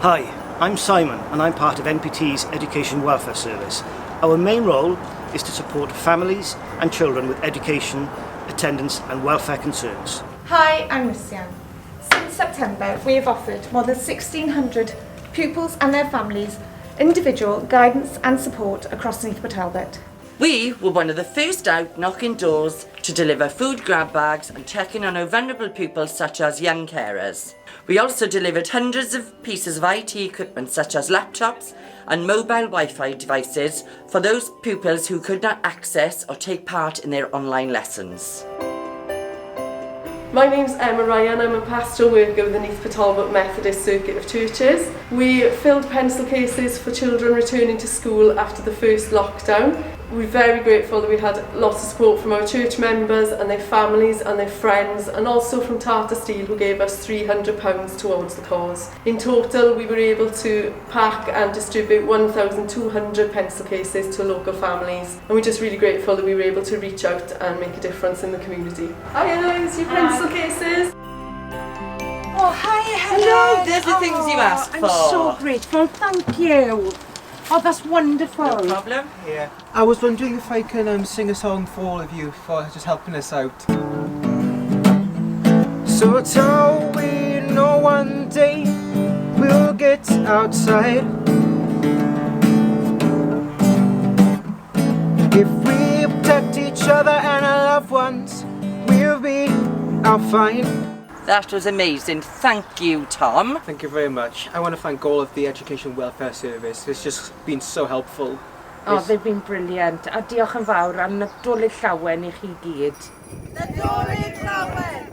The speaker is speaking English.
Hi, I'm Simon and I'm part of NPT's Education Welfare Service. Our main role is to support families and children with education, attendance and welfare concerns. Hi, I'm Lucian. Since September, we have offered more than 1,600 pupils and their families individual guidance and support across Neath Port Talbot. We were one of the first out knocking doors to deliver food grab bags and checking on our vulnerable pupils such as young carers. We also delivered hundreds of pieces of IT equipment such as laptops and mobile Wi-Fi devices for those pupils who could not access or take part in their online lessons. My name's Emma Ryan, I'm a pastoral worker with the Neath Port Talbot Methodist Circuit of Churches. We filled pencil cases for children returning to school after the first lockdown. We're very grateful that we had lots of support from our church members and their families and their friends, and also from Tata Steel, who gave us £300 towards the cause. In total, we were able to pack and distribute 1,200 pencil cases to local families, and we're just really grateful that we were able to reach out and make a difference in the community. Hi guys, your pencil cases. Oh, hi, Hello, there's the things you asked for. I'm so grateful, thank you. Oh, that's wonderful. No problem. Yeah. I was wondering if I can sing a song for all of you for just helping us out. So it's all we know, one day we'll get outside. If we protect each other and our loved ones, we'll be fine. That was amazing. Thank you, Tom. Thank you very much. I want to thank all of the Education Welfare Service. It's just been so helpful. Oh, they've been brilliant. A diolch yn fawr am Nadolig llawen i chi gyd. Nadolig llawen!